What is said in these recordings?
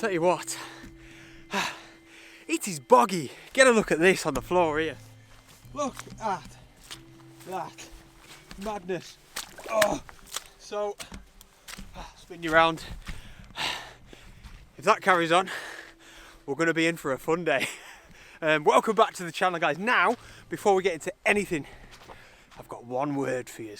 Tell you what, it is boggy. Get a look at this on the floor here. Look at that madness. Oh, so spin you around. If that carries on, we're going to be in for a fun day. Welcome back to the channel, guys. Now, before we get into anything, I've got one word for you.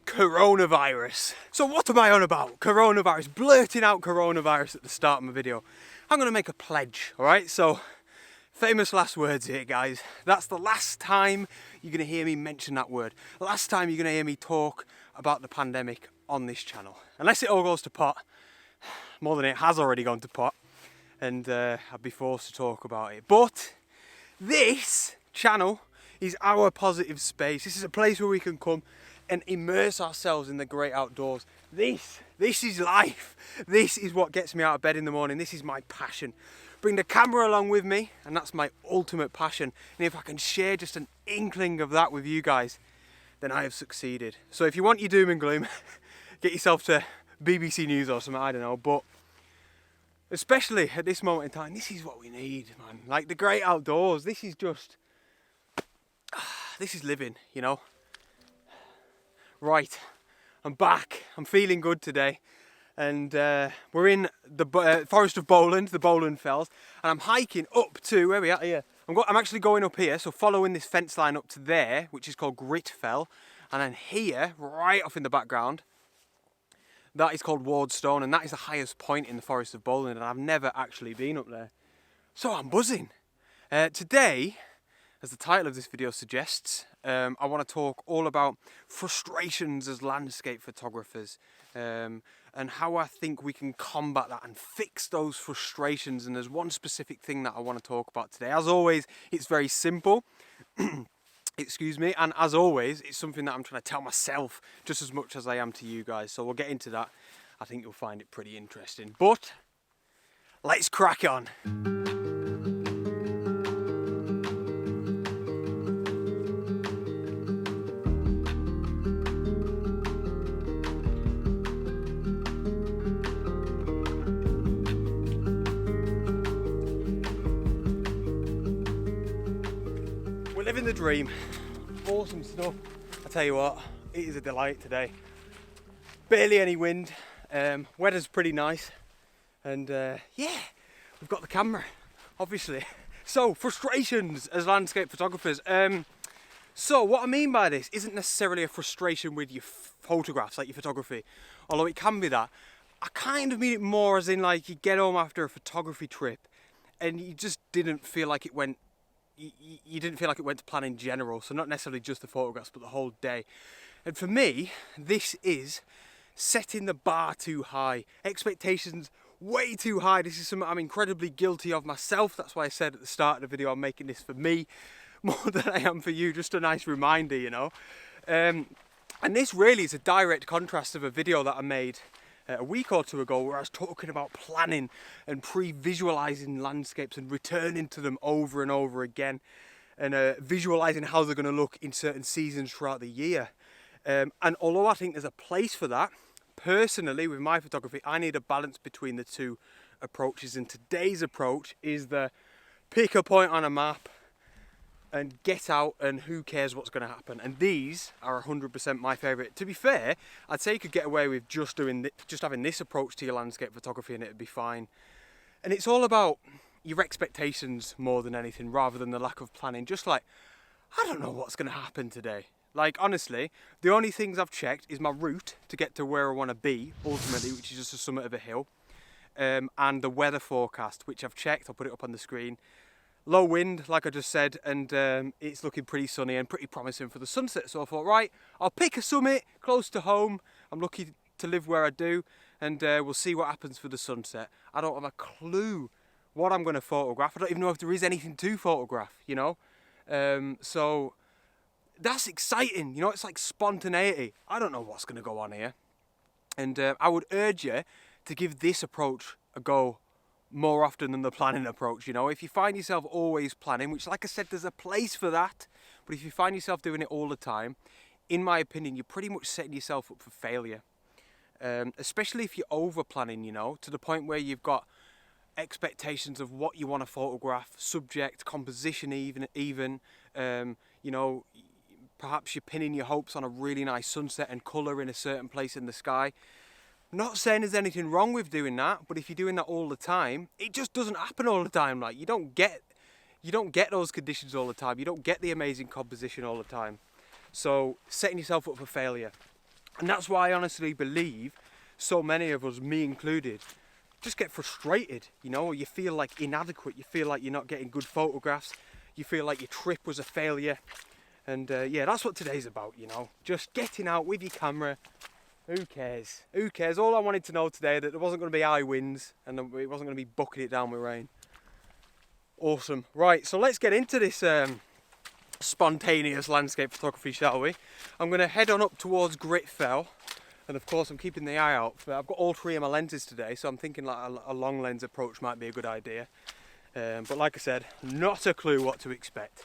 Coronavirus. So what am I on about? Coronavirus. Blurting out coronavirus at the start of my video. I'm going to make a pledge, alright? So, famous last words here, guys. That's the last time you're going to hear me mention that word. The last time you're going to hear me talk about the pandemic on this channel. Unless it all goes to pot. More than it has already gone to pot. And I'd be forced to talk about it. But this channel is our positive space. This is a place where we can come and immerse ourselves in the great outdoors. This is life. This is what gets me out of bed in the morning. This is my passion. Bring the camera along with me, and that's my ultimate passion. And if I can share just an inkling of that with you guys, then I have succeeded. So if you want your doom and gloom, get yourself to BBC News or something, I don't know. But especially at this moment in time, this is what we need, man. Like the great outdoors, this is just, this is living, you know. Right, I'm back. I'm feeling good today, and we're in the forest of Bowland, the Bowland Fells, and I'm hiking up to where we at here. I'm actually going up here, so following this fence line up to there, which is called Grit Fell, and then here, right off in the background, that is called Wardstone, and that is the highest point in the forest of Bowland, and I've never actually been up there, so I'm buzzing. Today, as the title of this video suggests, I want to talk all about frustrations as landscape photographers, and how I think we can combat that and fix those frustrations. And there's one specific thing that I want to talk about today. As always, it's very simple. Excuse me, and as always, it's something that I'm trying to tell myself just as much as I am to you guys. So we'll get into that. I think you'll find it pretty interesting. But let's crack on. Living the dream. Awesome stuff. I tell you what, it is a delight today. Barely any wind. Weather's pretty nice. And yeah, we've got the camera, obviously. So, frustrations as landscape photographers. So what I mean by this isn't necessarily a frustration with your photographs, like your photography, although it can be that. I kind of mean it more as in like you get home after a photography trip and you just didn't feel like it went you didn't feel like it went to plan in general, so not necessarily just the photographs, but the whole day. And for me, this is setting the bar too high, expectations way too high. This is something I'm incredibly guilty of myself. That's why I said at the start of the video, I'm making this for me more than I am for you. Just a nice reminder, you know. And this really is a direct contrast of a video that I made a week or two ago, where I was talking about planning and pre-visualizing landscapes and returning to them over and over again, and visualizing how they're going to look in certain seasons throughout the year. And although I think there's a place for that, personally with my photography, I need a balance between the two approaches. And today's approach is the pick a point on a map and get out, and who cares what's going to happen. And these are 100% my favourite. To be fair, I'd say you could get away with just having this approach to your landscape photography and it'd be fine. And it's all about your expectations more than anything, rather than the lack of planning. Just like, I don't know what's going to happen today. Like, honestly, the only things I've checked is my route to get to where I want to be, ultimately, which is just the summit of a hill, and the weather forecast, which I've checked. I'll put it up on the screen. Low wind, like I just said, and it's looking pretty sunny and pretty promising for the sunset. So I thought, right, I'll pick a summit close to home. I'm lucky to live where I do, and we'll see what happens for the sunset. I don't have a clue what I'm going to photograph. I don't even know if there is anything to photograph, you know. So that's exciting, you know. It's like spontaneity. I don't know what's going to go on here, and I would urge you to give this approach a go more often than the planning approach. You know, if you find yourself always planning, which, like I said, there's a place for that, but if you find yourself doing it all the time, in my opinion, you're pretty much setting yourself up for failure. especially if you're over planning, you know, to the point where you've got expectations of what you want to photograph, subject, composition, even you know, perhaps you're pinning your hopes on a really nice sunset and colour in a certain place in the sky. Not saying there's anything wrong with doing that, but if you're doing that all the time, it just doesn't happen all the time. Like, you don't get those conditions all the time. You don't get the amazing composition all the time. So setting yourself up for failure. And that's why I honestly believe so many of us, me included, just get frustrated, you know, or you feel like inadequate, you feel like you're not getting good photographs, you feel like your trip was a failure. And yeah, that's what today's about, you know, just getting out with your camera. Who cares? Who cares? All I wanted to know today, that there wasn't going to be high winds and it wasn't going to be bucketing it down with rain. Awesome. Right, so let's get into this spontaneous landscape photography, shall we? I'm going to head on up towards Grit Fell, and of course I'm keeping the eye out for, I've got all three of my lenses today, so I'm thinking like a long lens approach might be a good idea. But like I said, not a clue what to expect.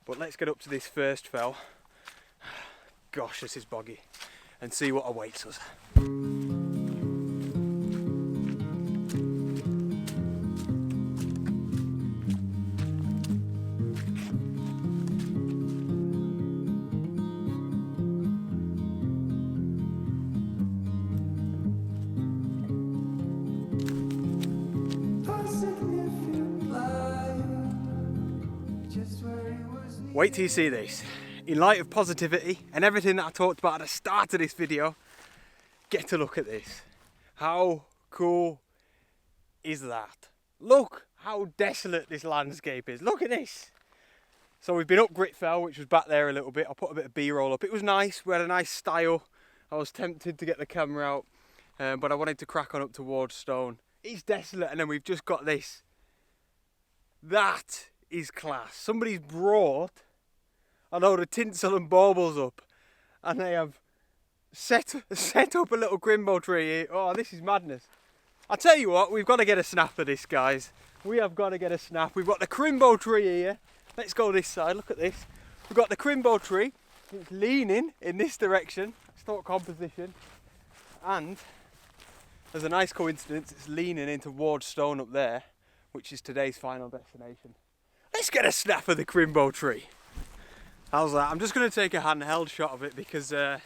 But let's get up to this first fell. Gosh, this is boggy. And see what awaits us. Wait till you see this. In light of positivity and everything that I talked about at the start of this video, get to look at this. How cool is that? Look how desolate this landscape is. Look at this. So we've been up Grit Fell, which was back there a little bit. I put a bit of B-roll up. It was nice. We had a nice style. I was tempted to get the camera out, but I wanted to crack on up towards Stone. It's desolate, and then we've just got this. That is class. Somebody's brought a load of tinsel and baubles up, and they have set up a little crimbo tree here. Oh, this is madness. I tell you what, we've got to get a snap of this, guys. We have got to get a snap. We've got the crimbo tree here. Let's go this side. Look at this. We've got the crimbo tree. It's leaning in this direction. Stock composition. And there's a nice coincidence. It's leaning in towards Stone up there, which is today's final destination. Let's get a snap of the crimbo tree. How's that? I'm just going to take a handheld shot of it because, I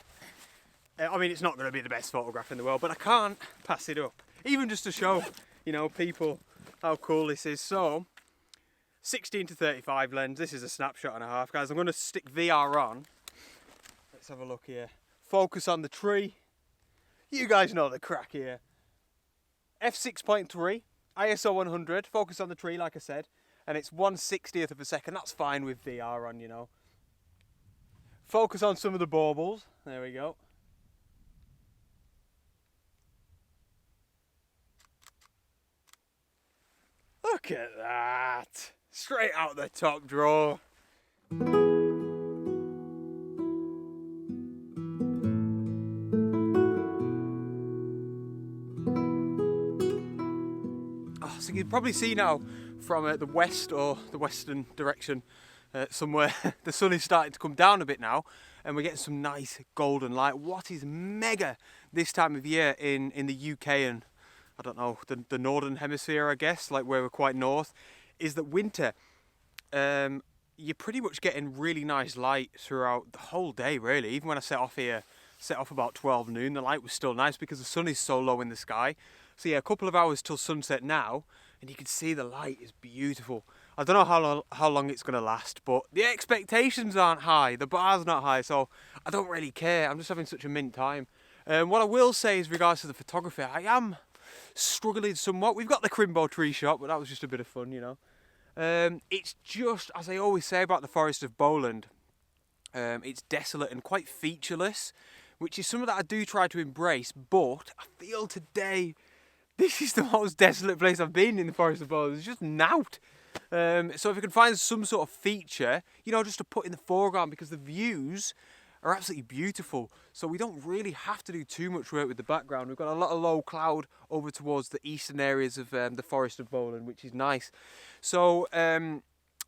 mean, it's not going to be the best photograph in the world, but I can't pass it up. Even just to show, you know, people how cool this is. So, 16 to 35 lens. This is a snapshot and a half, guys. I'm going to stick VR on. Let's have a look here. Focus on the tree. You guys know the crack here. f6.3, ISO 100. Focus on the tree, like I said. And it's 1/60th of a second. That's fine with VR on, you know. Focus on some of the baubles. There we go. Look at that. Straight out the top drawer. Oh, so you can probably see now from the west or the western direction somewhere, the sun is starting to come down a bit now, and we're getting some nice golden light. What is mega this time of year in the UK and I don't know, the northern hemisphere, I guess, like where we're quite north, is that winter, you're pretty much getting really nice light throughout the whole day, really. Even when I set off about 12 noon, the light was still nice because the sun is so low in the sky. So yeah, a couple of hours till sunset now, and you can see the light is beautiful. I don't know how long it's going to last, but the expectations aren't high, the bar's not high, so I don't really care. I'm just having such a mint time. What I will say is, regards to the photography, I am struggling somewhat. We've got the crimbo tree shot, but that was just a bit of fun, you know. It's just, as I always say about the Forest of Bowland, it's desolate and quite featureless, which is something that I do try to embrace, but I feel today this is the most desolate place I've been in the Forest of Bowland. It's just nout. So if you can find some sort of feature, you know, just to put in the foreground, because the views are absolutely beautiful. So we don't really have to do too much work with the background. We've got a lot of low cloud over towards the eastern areas of the Forest of Bowland, which is nice. So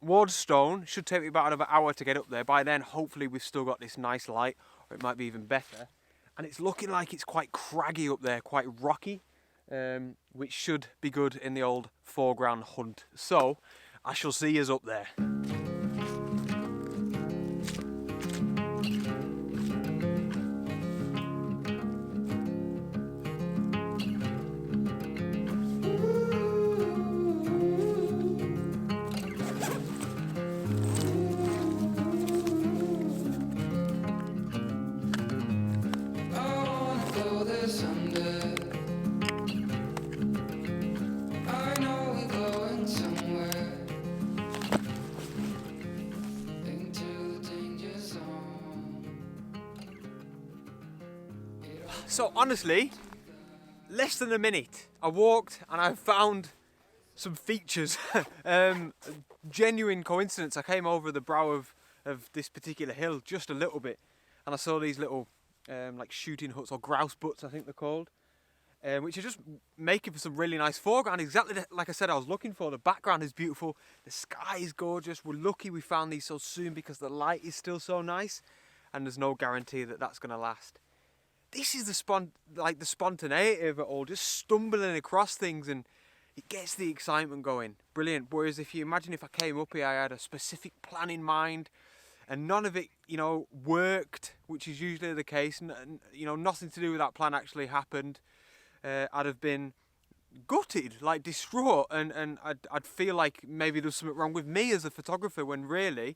Wardstone should take me about another hour to get up there. By then, hopefully, we've still got this nice light, or it might be even better. and it's looking like it's quite craggy up there, quite rocky, which should be good in the old foreground hunt. So I shall see us up there. So honestly, less than a minute, I walked and I found some features. Genuine coincidence, I came over the brow of this particular hill just a little bit, and I saw these little like shooting huts, or grouse butts I think they're called, which are just making for some really nice foreground, exactly like I said I was looking for. The background is beautiful, the sky is gorgeous. We're lucky we found these so soon because the light is still so nice, and there's no guarantee that that's going to last. This is the spontaneity of it all, just stumbling across things, and it gets the excitement going. Brilliant. Whereas if you imagine if I came up here, I had a specific plan in mind, and none of it, worked, which is usually the case, and nothing to do with that plan actually happened, I'd have been gutted, like distraught, and I'd feel like maybe there's something wrong with me as a photographer, when really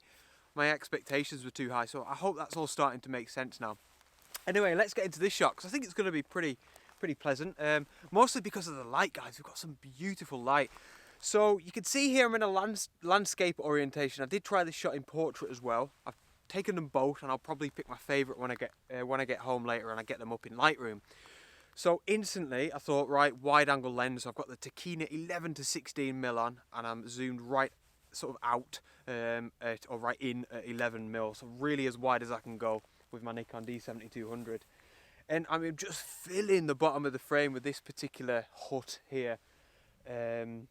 my expectations were too high. So I hope that's all starting to make sense now. Anyway, let's get into this shot, because I think it's going to be pretty pleasant, mostly because of the light, guys. We've got some beautiful light. So you can see here I'm in a landscape orientation. I did try this shot in portrait as well. I've taken them both, and I'll probably pick my favourite when I get home later and I get them up in Lightroom. So instantly I thought, right, wide angle lens. I've got the Tachyna 11 to 16 mil on, and I'm zoomed right sort of out, or right in at 11 mil, so really as wide as I can go with my Nikon D7200. And I'm just filling the bottom of the frame with this particular hut here, and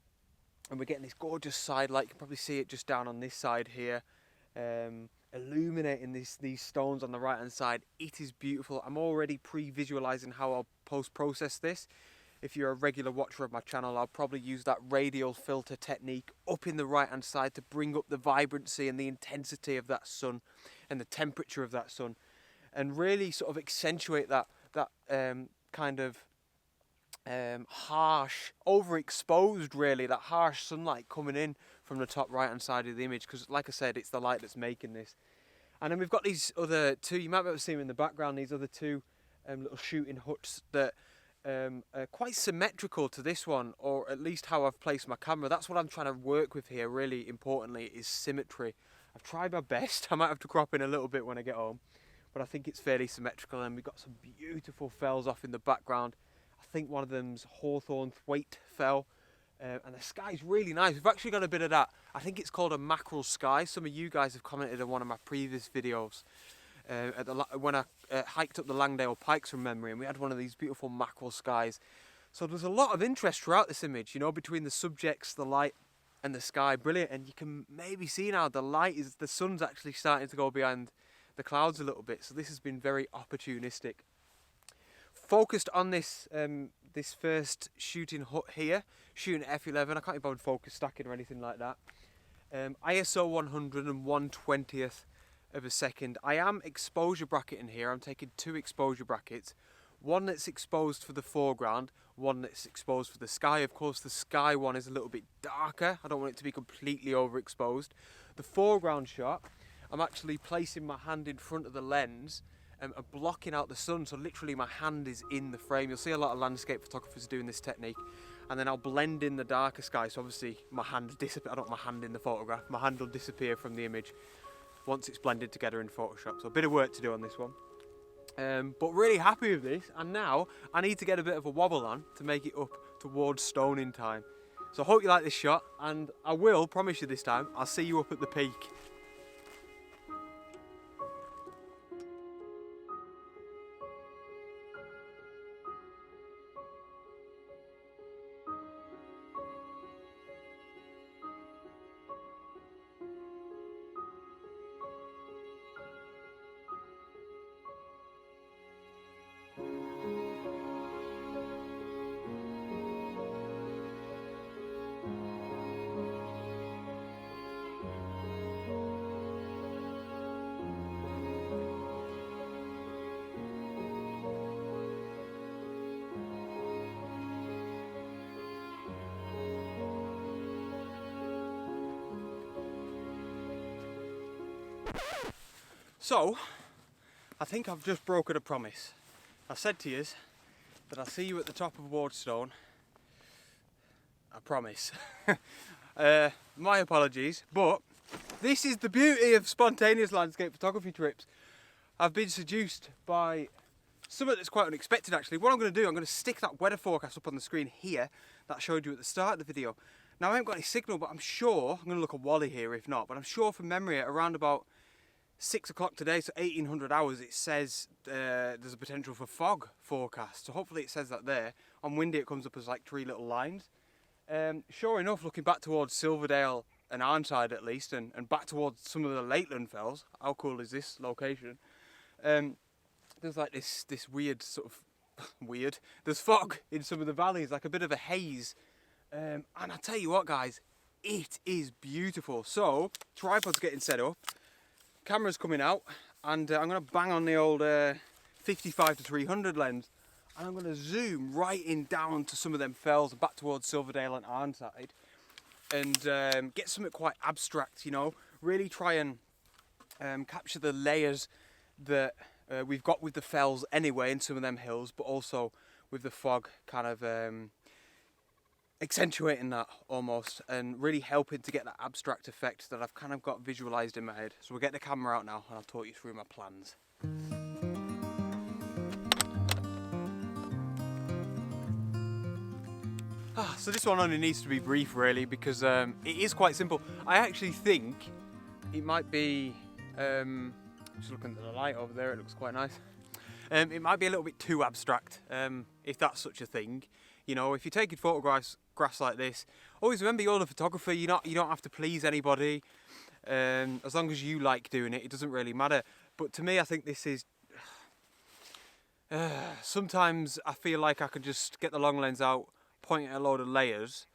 we're getting this gorgeous side light. You can probably see it just down on this side here, illuminating these stones on the right hand side. It is beautiful. I'm already pre-visualizing how I'll post-process this. If you're a regular watcher of my channel, I'll probably use that radial filter technique up in the right hand side to bring up the vibrancy and the intensity of that sun and the temperature of that sun, and really sort of accentuate that kind of harsh, overexposed, really, that harsh sunlight coming in from the top right hand side of the image, because like I said, it's the light that's making this. And then we've got these other two, you might be able to see them in the background, these other two little shooting huts that are quite symmetrical to this one, or at least how I've placed my camera. That's what I'm trying to work with here, really importantly, is symmetry. I've tried my best. I might have to crop in a little bit when I get home, but I think it's fairly symmetrical. And we've got some beautiful fells off in the background. I think one of them's hawthorn thwaite fell, and the sky's really nice. We've actually got a bit of that. I think it's called a mackerel sky. Some of you guys have commented on one of my previous videos when I hiked up the Langdale Pikes from memory, and we had one of these beautiful mackerel skies. So there's a lot of interest throughout this image, between the subjects, the light and the sky. Brilliant. And you can maybe see now the sun's actually starting to go behind the clouds a little bit, so this has been very opportunistic. Focused on this this first shooting hut here, shooting at f11. I can't be bothered focus stacking or anything like that. ISO 100 and 1/20th of a second. I am exposure bracketing here. I'm taking two exposure brackets, one that's exposed for the foreground, one that's exposed for the sky. Of course, the sky one is a little bit darker. I don't want it to be completely overexposed. The foreground shot, I'm actually placing my hand in front of the lens and blocking out the sun, so literally my hand is in the frame. You'll see a lot of landscape photographers doing this technique, and then I'll blend in the darker sky, so obviously my hand I don't want my hand in the photograph. My hand will disappear from the image once it's blended together in Photoshop, so a bit of work to do on this one. But really happy with this, and now I need to get a bit of a wobble on to make it up towards stoning time. So I hope you like this shot, and I will promise you this time I'll see you up at the peak. So, I think I've just broken a promise. I said to you that I'll see you at the top of Wardstone. I promise. My apologies, but this is the beauty of spontaneous landscape photography trips. I've been seduced by something that's quite unexpected actually. What I'm going to do, I'm going to stick that weather forecast up on the screen here that I showed you at the start of the video. Now I haven't got any signal, but I'm sure, I'm going to look at Wally here if not, but I'm sure from memory at around about 6 o'clock today, so 1800 hours, it says there's a potential for fog forecast. So hopefully it says that there. On windy it comes up as like 3 little lines. Sure enough, looking back towards Silverdale and Arnside at least, and back towards some of the Lakeland fells, how cool is this location? There's like this weird sort of, weird, there's fog in some of the valleys, like a bit of a haze. And I tell you what guys, it is beautiful. So, tripod's getting set up, camera's coming out, and I'm going to bang on the old 55-300 lens, and I'm going to zoom right in down to some of them fells and back towards Silverdale and Arnside, and get something quite abstract, you know, really try and capture the layers that we've got with the fells anyway in some of them hills, but also with the fog kind of accentuating that almost, and really helping to get that abstract effect that I've kind of got visualised in my head. So we'll get the camera out now and I'll talk you through my plans. So this one only needs to be brief really, because it is quite simple. I actually think it might be, just looking at the light over there, it looks quite nice. It might be a little bit too abstract, if that's such a thing. You know, if you're taking photographs like this, always remember you're the photographer. You don't have to please anybody. As long as you like doing it, it doesn't really matter. But to me, I think this is. Sometimes I feel like I could just get the long lens out, point at a load of layers,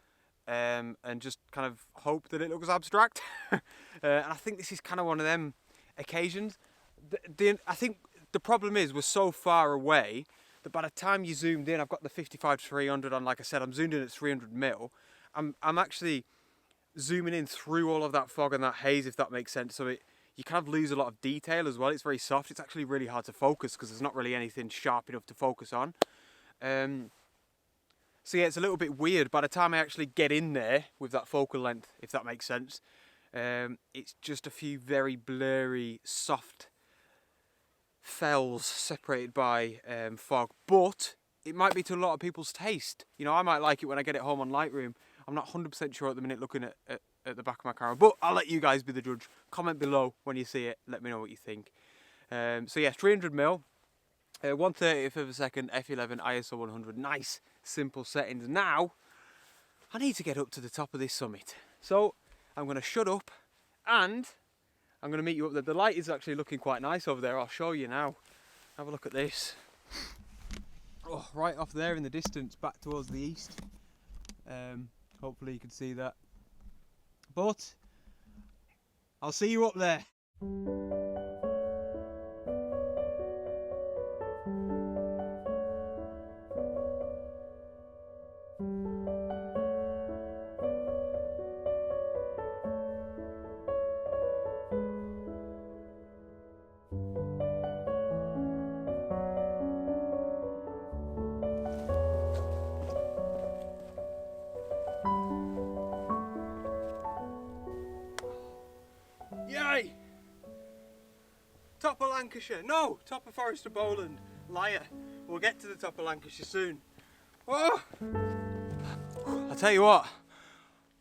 and just kind of hope that it looks abstract. And I think this is kind of one of them occasions. I think the problem is we're so far away that by the time you zoomed in, I've got the 55-300 on, like I said, I'm zoomed in at 300mm. I'm actually zooming in through all of that fog and that haze, if that makes sense. So you kind of lose a lot of detail as well. It's very soft. It's actually really hard to focus because there's not really anything sharp enough to focus on. So yeah, it's a little bit weird. By the time I actually get in there with that focal length, if that makes sense, it's just a few very blurry, soft fells separated by fog, but it might be to a lot of people's taste. You know, I might like it when I get it home on Lightroom. I'm not 100% sure at the minute looking at the back of my camera, but I'll let you guys be the judge. Comment below when you see it, let me know what you think. So yeah, 300mm, 1/30th of a second, f11, ISO 100, nice simple settings. Now I need to get up to the top of this summit, so I'm going to shut up and I'm going to meet you up there. The light is actually looking quite nice over there. I'll show you now. Have a look at this. Oh, right off there in the distance, back towards the east. Hopefully you can see that. But I'll see you up there. Yay! Top of Lancashire. No, top of Forest of Bowland. Liar. We'll get to the top of Lancashire soon. Oh! I tell you what,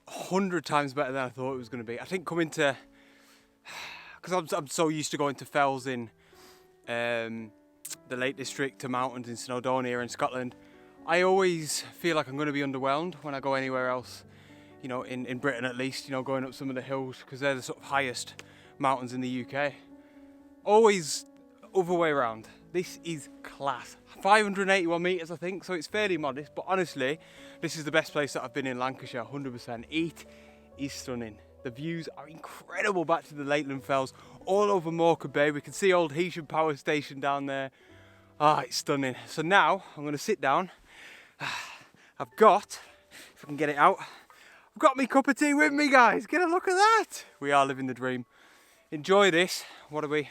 100 times better than I thought it was going to be. I think coming to, because I'm so used to going to fells in the Lake District, to mountains in Snowdonia in Scotland, I always feel like I'm going to be underwhelmed when I go anywhere else. You know, in Britain at least, you know, going up some of the hills, because they're the sort of highest mountains in the UK. Always other way around. This is class. 581 metres I think, so it's fairly modest, but honestly, this is the best place that I've been in Lancashire, 100%. It is stunning. The views are incredible back to the Lakeland Fells, all over Morecambe Bay. We can see old Heysham Power Station down there. Ah, it's stunning. So now, I'm going to sit down. I've got, if I can get it out, I've got me cup of tea with me, guys. Get a look at that. We are living the dream. Enjoy this. What are we?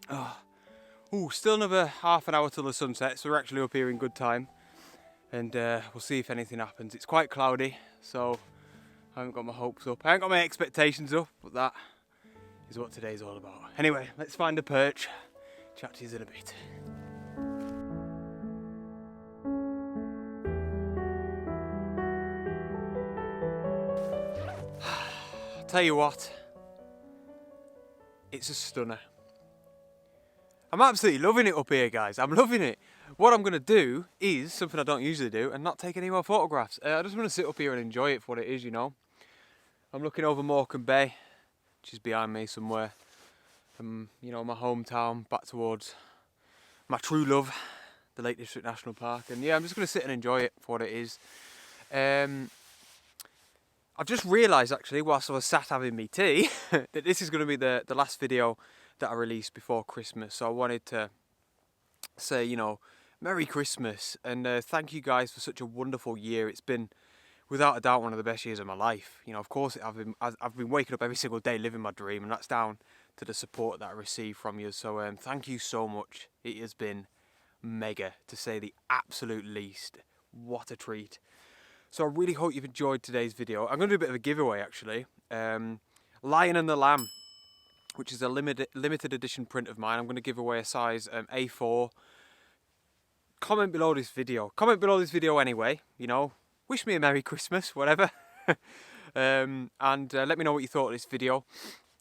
Oh, still another half an hour till the sunset, so we're actually up here in good time. And we'll see if anything happens. It's quite cloudy, so I haven't got my hopes up. I haven't got my expectations up, but that is what today's all about. Anyway, let's find a perch. Chat to you in a bit. Tell you what, it's a stunner. I'm absolutely loving it up here, guys. I'm loving it. What I'm going to do is something I don't usually do and not take any more photographs. I just want to sit up here and enjoy it for what it is, you know. I'm looking over Morecambe Bay, which is behind me somewhere. You know, my hometown, back towards my true love, the Lake District National Park. And yeah, I'm just going to sit and enjoy it for what it is. I've just realised actually, whilst I was sat having me tea, that this is going to be the last video that I release before Christmas. So I wanted to say, you know, Merry Christmas and thank you guys for such a wonderful year. It's been, without a doubt, one of the best years of my life. You know, of course, I've been waking up every single day living my dream, and that's down to the support that I receive from you. So thank you so much. It has been mega, to say the absolute least. What a treat. So I really hope you've enjoyed today's video. I'm going to do a bit of a giveaway actually. Lion and the Lamb, which is a limited edition print of mine. I'm going to give away a size A4. Comment below this video. Comment below this video anyway. You know, wish me a Merry Christmas, whatever. And let me know what you thought of this video.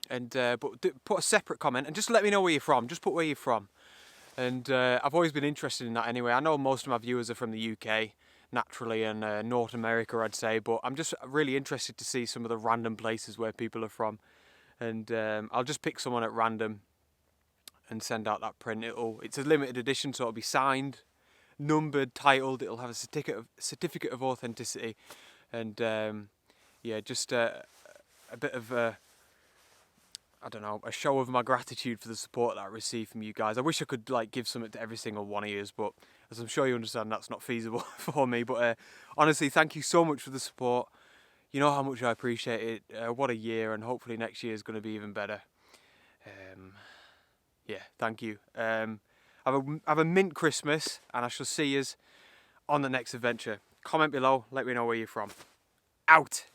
And put a separate comment and just let me know where you're from. Just put where you're from. And I've always been interested in that anyway. I know most of my viewers are from the UK, naturally, and North America, I'd say. But I'm just really interested to see some of the random places where people are from. And I'll just pick someone at random and send out that print. It's a limited edition, so it'll be signed, numbered, titled. It'll have a certificate of authenticity, and yeah, just a bit of I don't know, a show of my gratitude for the support that I receive from you guys. I wish I could like give something to every single one of you, but as I'm sure you understand, that's not feasible for me. But honestly, thank you so much for the support. You know how much I appreciate it. What a year, and hopefully next year is going to be even better. Yeah, thank you. Have a mint Christmas, and I shall see you on the next adventure. Comment below, let me know where you're from. Out!